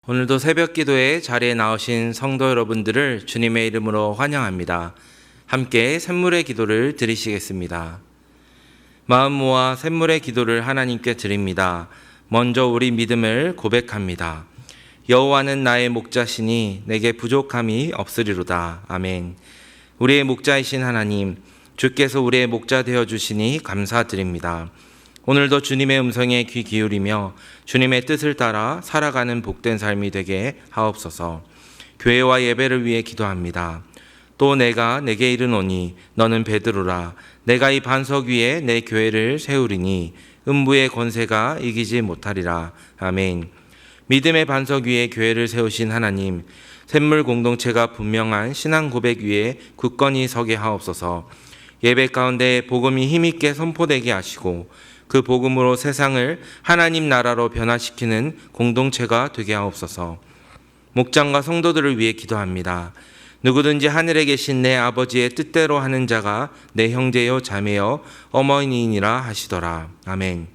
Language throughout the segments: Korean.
오늘도 새벽 기도에 자리에 나오신 성도 여러분들을 주님의 이름으로 환영합니다. 함께 샘물의 기도를 드리시겠습니다. 마음 모아 샘물의 기도를 하나님께 드립니다. 먼저 우리 믿음을 고백합니다. 여호와는 나의 목자시니 내게 부족함이 없으리로다. 아멘. 우리의 목자이신 하나님, 주께서 우리의 목자 되어주시니 감사드립니다. 오늘도 주님의 음성에 귀 기울이며 주님의 뜻을 따라 살아가는 복된 삶이 되게 하옵소서. 교회와 예배를 위해 기도합니다. 또 내가 내게 이르노니 너는 베드로라. 내가 이 반석 위에 내 교회를 세우리니 음부의 권세가 이기지 못하리라. 아멘. 믿음의 반석 위에 교회를 세우신 하나님, 샘물 공동체가 분명한 신앙 고백 위에 굳건히 서게 하옵소서. 예배 가운데 복음이 힘있게 선포되게 하시고 그 복음으로 세상을 하나님 나라로 변화시키는 공동체가 되게 하옵소서. 목장과 성도들을 위해 기도합니다. 누구든지 하늘에 계신 내 아버지의 뜻대로 하는 자가 내 형제요 자매요 어머니이니라 하시더라. 아멘.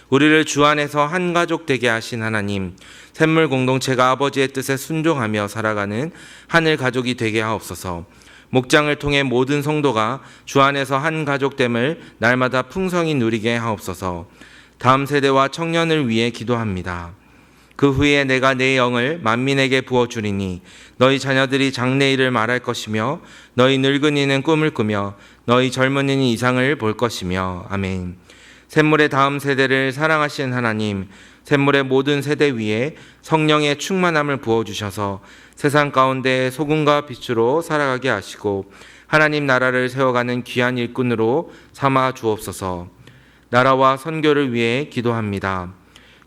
우리를 주 안에서 한 가족 되게 하신 하나님, 샘물 공동체가 아버지의 뜻에 순종하며 살아가는 하늘 가족이 되게 하옵소서. 목장을 통해 모든 성도가 주 안에서 한 가족됨을 날마다 풍성히 누리게 하옵소서. 다음 세대와 청년을 위해 기도합니다. 그 후에 내가 내 영을 만민에게 부어주리니 너희 자녀들이 장래일을 말할 것이며 너희 늙은이는 꿈을 꾸며 너희 젊은이는 이상을 볼 것이며. 아멘. 샘물의 다음 세대를 사랑하신 하나님, 샘물의 모든 세대 위에 성령의 충만함을 부어주셔서 세상 가운데 소금과 빛으로 살아가게 하시고 하나님 나라를 세워가는 귀한 일꾼으로 삼아 주옵소서. 나라와 선교를 위해 기도합니다.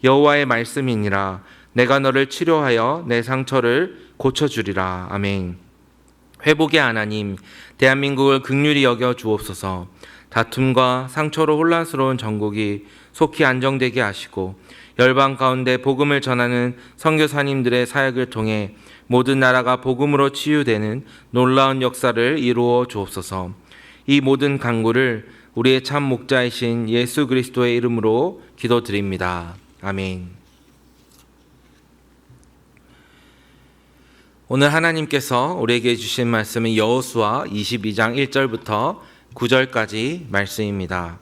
여호와의 말씀이니라. 내가 너를 치료하여 내 상처를 고쳐주리라. 아멘. 회복의 하나님, 대한민국을 긍휼히 여겨 주옵소서. 다툼과 상처로 혼란스러운 전국이 속히 안정되게 하시고 열방 가운데 복음을 전하는 선교사님들의 사역을 통해 모든 나라가 복음으로 치유되는 놀라운 역사를 이루어 주옵소서. 이 모든 간구를 우리의 참 목자이신 예수 그리스도의 이름으로 기도드립니다. 아멘. 오늘 하나님께서 우리에게 주신 말씀은 여호수아 22장 1절부터 9절까지 말씀입니다.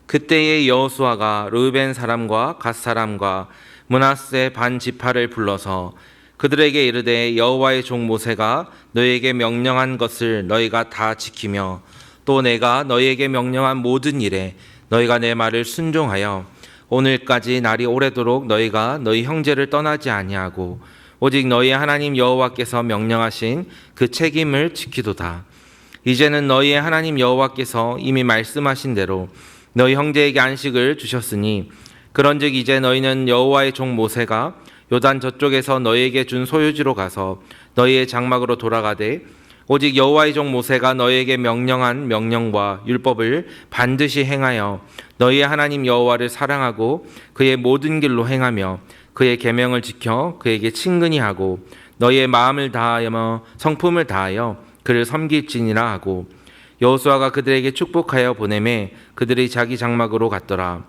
그때의 여호수아가 르우벤 사람과 갓 사람과 므낫세 반 지파를 불러서 그들에게 이르되 여호와의 종 모세가 너희에게 명령한 것을 너희가 다 지키며 또 내가 너희에게 명령한 모든 일에 너희가 내 말을 순종하여 오늘까지 날이 오래도록 너희가 너희 형제를 떠나지 아니하고 오직 너희의 하나님 여호와께서 명령하신 그 책임을 지키도다. 이제는 너희의 하나님 여호와께서 이미 말씀하신 대로 너희 형제에게 안식을 주셨으니 그런즉 이제 너희는 여호와의 종 모세가 요단 저쪽에서 너희에게 준 소유지로 가서 너희의 장막으로 돌아가되 오직 여호와의 종 모세가 너희에게 명령한 명령과 율법을 반드시 행하여 너희의 하나님 여호와를 사랑하고 그의 모든 길로 행하며 그의 계명을 지켜 그에게 친근히 하고 너희의 마음을 다하여 성품을 다하여 그를 섬길지니라 하고 여호수아가 그들에게 축복하여 보내매 그들이 자기 장막으로 갔더라.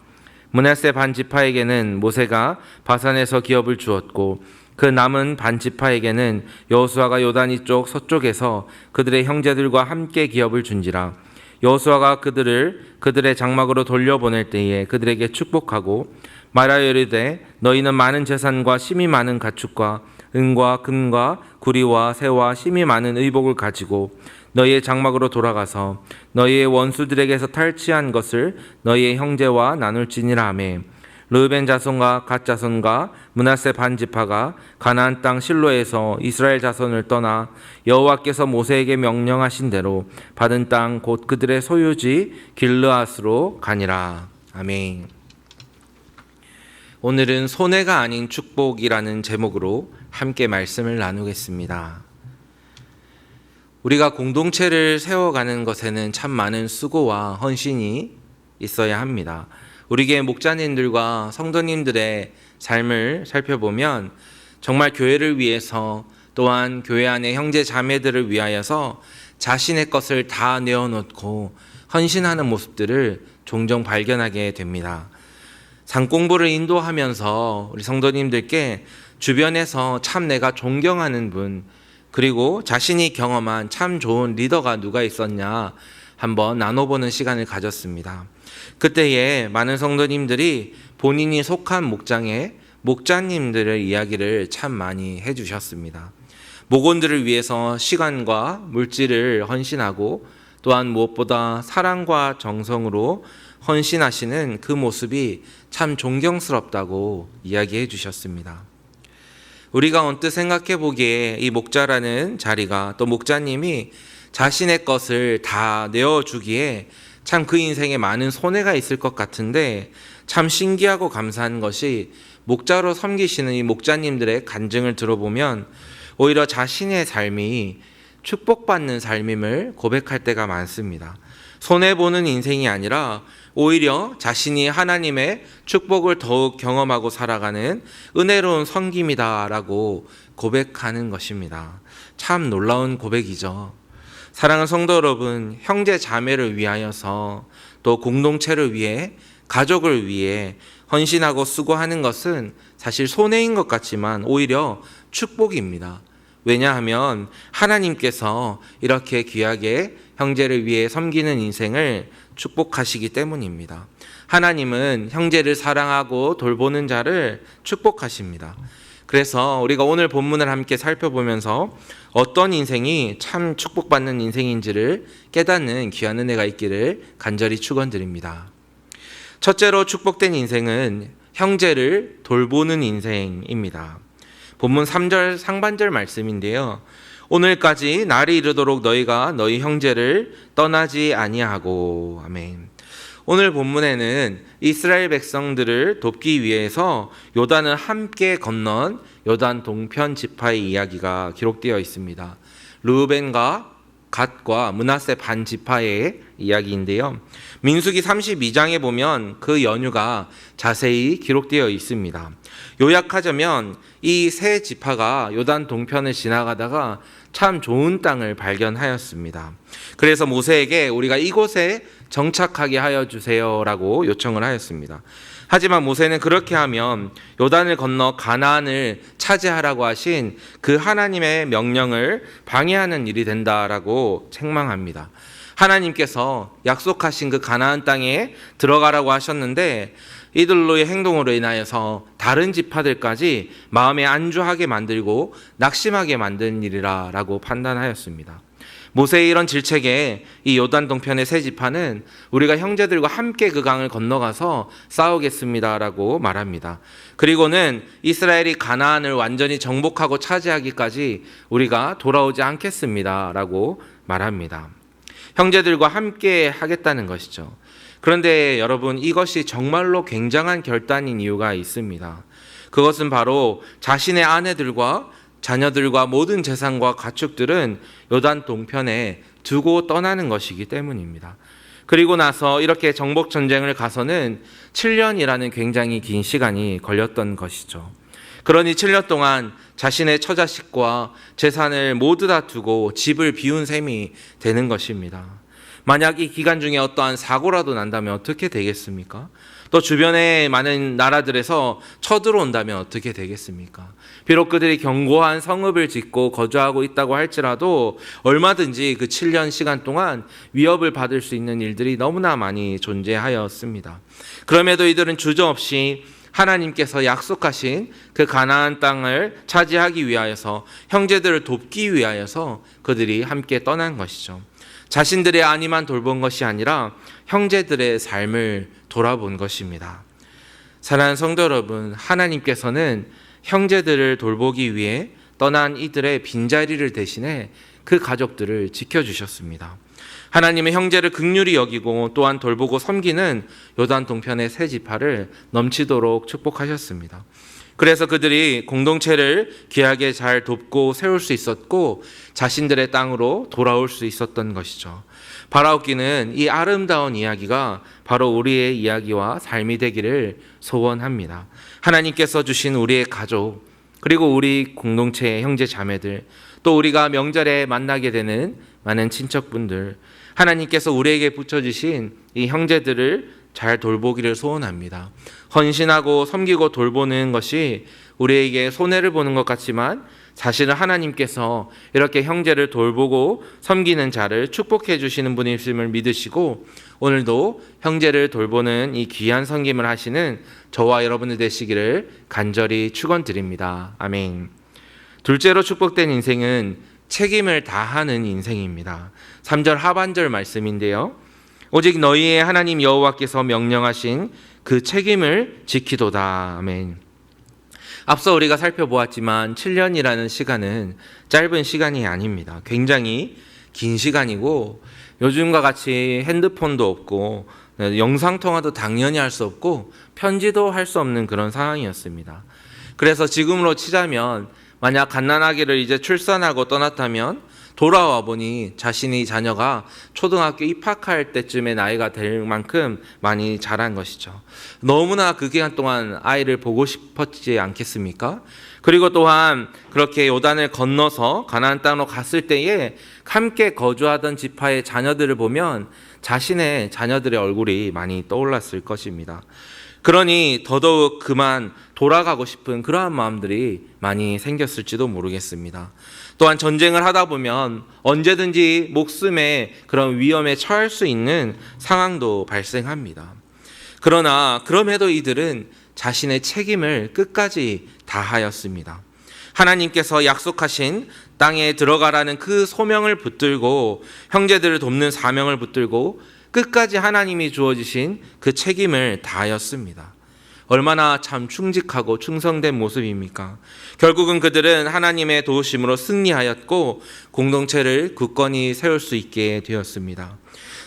므낫세 반 지파에게는 모세가 바산에서 기업을 주었고 그 남은 반 지파에게는 여호수아가 요단 이쪽 서쪽에서 그들의 형제들과 함께 기업을 준지라. 여호수아가 그들의 장막으로 돌려보낼 때에 그들에게 축복하고 말하여 이르되 너희는 많은 재산과 심이 많은 가축과 은과 금과 구리와 새와 심이 많은 의복을 가지고 너희의 장막으로 돌아가서 너희의 원수들에게서 탈취한 것을 너희의 형제와 나눌지니라 하매 르우벤 자손과 갓 자손과 므낫세 반 지파가 가나안 땅 실로에서 이스라엘 자손을 떠나 여호와께서 모세에게 명령하신 대로 받은 땅 곧 그들의 소유지 길르앗으로 가니라. 아멘. 오늘은 손해가 아닌 축복이라는 제목으로 함께 말씀을 나누겠습니다. 우리가 공동체를 세워가는 것에는 참 많은 수고와 헌신이 있어야 합니다. 우리의 목자님들과 성도님들의 삶을 살펴보면 정말 교회를 위해서 또한 교회 안의 형제 자매들을 위하여서 자신의 것을 다 내어놓고 헌신하는 모습들을 종종 발견하게 됩니다. 장공부를 인도하면서 우리 성도님들께 주변에서 참 내가 존경하는 분, 그리고 자신이 경험한 참 좋은 리더가 누가 있었냐 한번 나눠보는 시간을 가졌습니다. 그때에 많은 성도님들이 본인이 속한 목장의 목자님들의 이야기를 참 많이 해주셨습니다. 목원들을 위해서 시간과 물질을 헌신하고 또한 무엇보다 사랑과 정성으로 헌신하시는 그 모습이 참 존경스럽다고 이야기해 주셨습니다. 우리가 언뜻 생각해 보기에 이 목자라는 자리가, 또 목자님이 자신의 것을 다 내어주기에 참 그 인생에 많은 손해가 있을 것 같은데, 참 신기하고 감사한 것이 목자로 섬기시는 이 목자님들의 간증을 들어보면 오히려 자신의 삶이 축복받는 삶임을 고백할 때가 많습니다. 손해보는 인생이 아니라 오히려 자신이 하나님의 축복을 더욱 경험하고 살아가는 은혜로운 섬김이다라고 고백하는 것입니다. 참 놀라운 고백이죠. 사랑하는 성도 여러분, 형제 자매를 위하여서 또 공동체를 위해, 가족을 위해 헌신하고 수고하는 것은 사실 손해인 것 같지만 오히려 축복입니다. 왜냐하면 하나님께서 이렇게 귀하게 형제를 위해 섬기는 인생을 축복하시기 때문입니다. 하나님은 형제를 사랑하고 돌보는 자를 축복하십니다. 그래서 우리가 오늘 본문을 함께 살펴보면서 어떤 인생이 참 축복받는 인생인지를 깨닫는 귀한 은혜가 있기를 간절히 축원드립니다. 첫째로 축복된 인생은 형제를 돌보는 인생입니다. 본문 3절 상반절 말씀인데요. 오늘까지 날이 이르도록 너희가 너희 형제를 떠나지 아니하고. 아멘. 오늘 본문에는 이스라엘 백성들을 돕기 위해서 요단을 함께 건넌 요단 동편 지파의 이야기가 기록되어 있습니다. 르우벤과 갓과 므낫세 반 지파의 이야기인데요. 민수기 32장에 보면 그 연유가 자세히 기록되어 있습니다. 요약하자면 이 세 지파가 요단 동편을 지나가다가 참 좋은 땅을 발견하였습니다. 그래서 모세에게 우리가 이곳에 정착하게 하여 주세요라고 요청을 하였습니다. 하지만 모세는 그렇게 하면 요단을 건너 가나안을 차지하라고 하신 그 하나님의 명령을 방해하는 일이 된다라고 책망합니다. 하나님께서 약속하신 그 가나안 땅에 들어가라고 하셨는데 이들로의 행동으로 인하여서 다른 지파들까지 마음에 안주하게 만들고 낙심하게 만든 일이라고 판단하였습니다. 모세의 이런 질책에 이 요단 동편의 세 지파는 우리가 형제들과 함께 그 강을 건너가서 싸우겠습니다라고 말합니다. 그리고는 이스라엘이 가나안을 완전히 정복하고 차지하기까지 우리가 돌아오지 않겠습니다라고 말합니다. 형제들과 함께 하겠다는 것이죠. 그런데 여러분, 이것이 정말로 굉장한 결단인 이유가 있습니다. 그것은 바로 자신의 아내들과 자녀들과 모든 재산과 가축들은 요단 동편에 두고 떠나는 것이기 때문입니다. 그리고 나서 이렇게 정복 전쟁을 가서는 7년이라는 굉장히 긴 시간이 걸렸던 것이죠. 그러니 7년 동안 자신의 처자식과 재산을 모두 다 두고 집을 비운 셈이 되는 것입니다. 만약 이 기간 중에 어떠한 사고라도 난다면 어떻게 되겠습니까? 또 주변의 많은 나라들에서 쳐들어온다면 어떻게 되겠습니까? 비록 그들이 견고한 성읍을 짓고 거주하고 있다고 할지라도 얼마든지 그 7년 시간 동안 위협을 받을 수 있는 일들이 너무나 많이 존재하였습니다. 그럼에도 이들은 주저없이 하나님께서 약속하신 그 가나안 땅을 차지하기 위하여서, 형제들을 돕기 위하여서 그들이 함께 떠난 것이죠. 자신들의 안위만 돌본 것이 아니라 형제들의 삶을 돌아본 것입니다. 사랑하는 성도 여러분, 하나님께서는 형제들을 돌보기 위해 떠난 이들의 빈자리를 대신해 그 가족들을 지켜주셨습니다. 하나님의 형제를 긍휼히 여기고 또한 돌보고 섬기는 요단 동편의 세 지파를 넘치도록 축복하셨습니다. 그래서 그들이 공동체를 귀하게 잘 돕고 세울 수 있었고 자신들의 땅으로 돌아올 수 있었던 것이죠. 바라옵기는 이 아름다운 이야기가 바로 우리의 이야기와 삶이 되기를 소원합니다. 하나님께서 주신 우리의 가족, 그리고 우리 공동체의 형제 자매들, 또 우리가 명절에 만나게 되는 많은 친척분들, 하나님께서 우리에게 붙여주신 이 형제들을 잘 돌보기를 소원합니다. 헌신하고 섬기고 돌보는 것이 우리에게 손해를 보는 것 같지만 사실은 하나님께서 이렇게 형제를 돌보고 섬기는 자를 축복해 주시는 분이심을 믿으시고 오늘도 형제를 돌보는 이 귀한 섬김을 하시는 저와 여러분들 되시기를 간절히 축원드립니다. 아멘. 둘째로 축복된 인생은 책임을 다하는 인생입니다. 3절 하반절 말씀인데요. 오직 너희의 하나님 여호와께서 명령하신 그 책임을 지키도다. 아멘. 앞서 우리가 살펴보았지만 7년이라는 시간은 짧은 시간이 아닙니다. 굉장히 긴 시간이고 요즘과 같이 핸드폰도 없고 영상통화도 당연히 할 수 없고 편지도 할 수 없는 그런 상황이었습니다. 그래서 지금으로 치자면 만약 갓난아기를 이제 출산하고 떠났다면 돌아와 보니 자신의 자녀가 초등학교 입학할 때쯤의 나이가 될 만큼 많이 자란 것이죠. 너무나 그 기간 동안 아이를 보고 싶었지 않겠습니까? 그리고 또한 그렇게 요단을 건너서 가나안 땅으로 갔을 때에 함께 거주하던 지파의 자녀들을 보면 자신의 자녀들의 얼굴이 많이 떠올랐을 것입니다. 그러니 더더욱 그만 돌아가고 싶은 그러한 마음들이 많이 생겼을지도 모르겠습니다. 또한 전쟁을 하다 보면 언제든지 목숨의 그런 위험에 처할 수 있는 상황도 발생합니다. 그러나 그럼에도 이들은 자신의 책임을 끝까지 다하였습니다. 하나님께서 약속하신 땅에 들어가라는 그 소명을 붙들고 형제들을 돕는 사명을 붙들고 끝까지 하나님이 주어지신 그 책임을 다하였습니다. 얼마나 참 충직하고 충성된 모습입니까? 결국은 그들은 하나님의 도우심으로 승리하였고 공동체를 굳건히 세울 수 있게 되었습니다.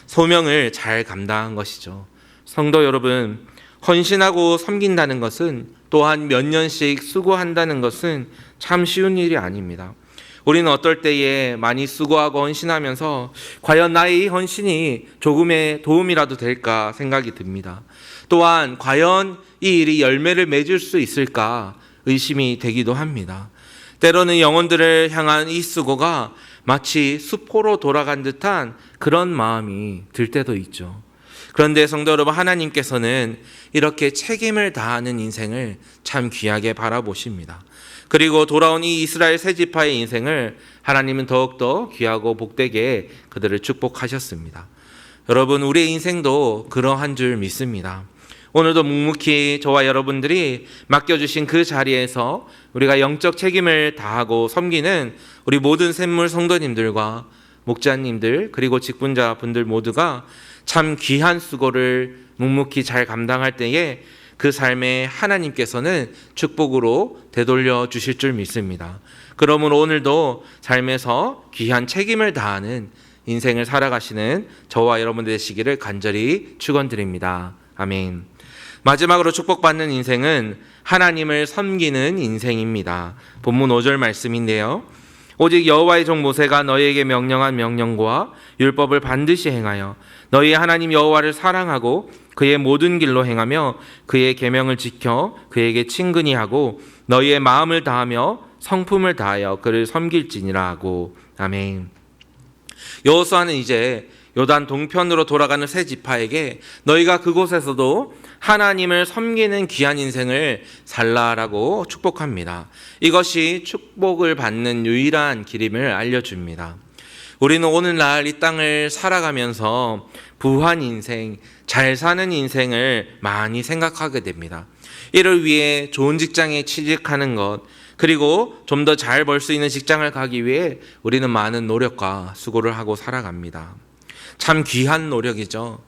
소명을 잘 감당한 것이죠. 성도 여러분, 헌신하고 섬긴다는 것은 또한 몇 년씩 수고한다는 것은 참 쉬운 일이 아닙니다. 우리는 어떨 때에 많이 수고하고 헌신하면서 과연 나의 헌신이 조금의 도움이라도 될까 생각이 듭니다. 또한 과연 이 일이 열매를 맺을 수 있을까 의심이 되기도 합니다. 때로는 영혼들을 향한 이 수고가 마치 수포로 돌아간 듯한 그런 마음이 들 때도 있죠. 그런데 성도 여러분, 하나님께서는 이렇게 책임을 다하는 인생을 참 귀하게 바라보십니다. 그리고 돌아온 이 이스라엘 세 지파의 인생을 하나님은 더욱더 귀하고 복되게 그들을 축복하셨습니다. 여러분, 우리의 인생도 그러한 줄 믿습니다. 오늘도 묵묵히 저와 여러분들이 맡겨주신 그 자리에서 우리가 영적 책임을 다하고 섬기는 우리 모든 샘물 성도님들과 목자님들 그리고 직분자분들 모두가 참 귀한 수고를 묵묵히 잘 감당할 때에 그 삶에 하나님께서는 축복으로 되돌려 주실 줄 믿습니다. 그러므로 오늘도 삶에서 귀한 책임을 다하는 인생을 살아가시는 저와 여러분 되시기를 간절히 축원드립니다. 아멘. 마지막으로 축복받는 인생은 하나님을 섬기는 인생입니다. 본문 5절 말씀인데요. 오직 여호와의 종 모세가 너희에게 명령한 명령과 율법을 반드시 행하여 너희 하나님 여호와를 사랑하고 그의 모든 길로 행하며 그의 계명을 지켜 그에게 친근히 하고 너희의 마음을 다하며 성품을 다하여 그를 섬길지니라 하고. 아멘. 여호수아는 이제 요단 동편으로 돌아가는 세 지파에게 너희가 그곳에서도 하나님을 섬기는 귀한 인생을 살라라고 축복합니다. 이것이 축복을 받는 유일한 길임을 알려줍니다. 우리는 오늘날 이 땅을 살아가면서 부한 인생, 잘 사는 인생을 많이 생각하게 됩니다. 이를 위해 좋은 직장에 취직하는 것, 그리고 좀 더 잘 벌 수 있는 직장을 가기 위해 우리는 많은 노력과 수고를 하고 살아갑니다. 참 귀한 노력이죠.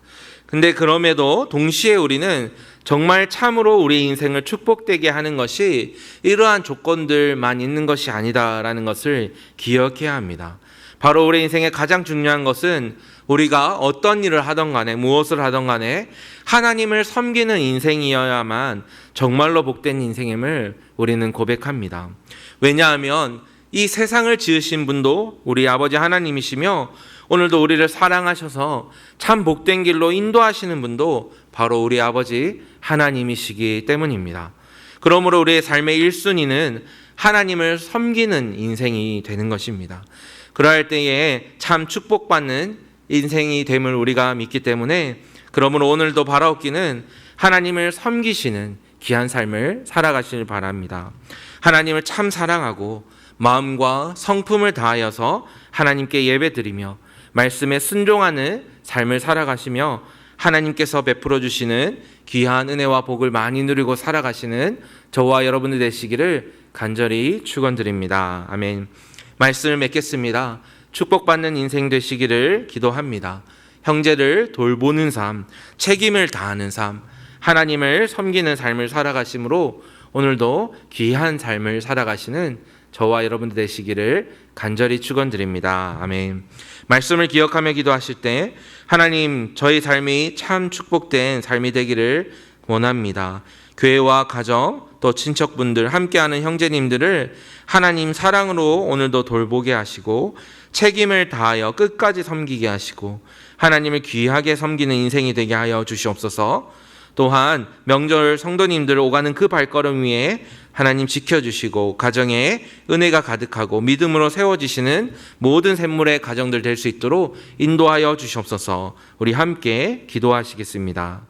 근데 그럼에도 동시에 우리는 정말 참으로 우리 인생을 축복되게 하는 것이 이러한 조건들만 있는 것이 아니다라는 것을 기억해야 합니다. 바로 우리 인생의 가장 중요한 것은 우리가 어떤 일을 하던 간에 무엇을 하던 간에 하나님을 섬기는 인생이어야만 정말로 복된 인생임을 우리는 고백합니다. 왜냐하면 이 세상을 지으신 분도 우리 아버지 하나님이시며 오늘도 우리를 사랑하셔서 참 복된 길로 인도하시는 분도 바로 우리 아버지 하나님이시기 때문입니다. 그러므로 우리의 삶의 1순위는 하나님을 섬기는 인생이 되는 것입니다. 그러할 때에 참 축복받는 인생이 됨을 우리가 믿기 때문에 그러므로 오늘도 바라옵기는 하나님을 섬기시는 귀한 삶을 살아가시길 바랍니다. 하나님을 참 사랑하고 마음과 성품을 다하여서 하나님께 예배드리며 말씀에 순종하는 삶을 살아가시며 하나님께서 베풀어 주시는 귀한 은혜와 복을 많이 누리고 살아가시는 저와 여러분들 되시기를 간절히 축원드립니다. 아멘. 말씀을 맺겠습니다. 축복받는 인생 되시기를 기도합니다. 형제를 돌보는 삶, 책임을 다하는 삶, 하나님을 섬기는 삶을 살아가심으로 오늘도 귀한 삶을 살아가시는 저와 여러분들 되시기를 간절히 축원드립니다. 아멘. 말씀을 기억하며 기도하실 때 하나님, 저희 삶이 참 축복된 삶이 되기를 원합니다. 교회와 가정 또 친척분들 함께하는 형제님들을 하나님 사랑으로 오늘도 돌보게 하시고 책임을 다하여 끝까지 섬기게 하시고 하나님을 귀하게 섬기는 인생이 되게 하여 주시옵소서. 또한 명절 성도님들 오가는 그 발걸음 위에 하나님 지켜주시고 가정에 은혜가 가득하고 믿음으로 세워지시는 모든 샘물의 가정들 될 수 있도록 인도하여 주시옵소서. 우리 함께 기도하시겠습니다.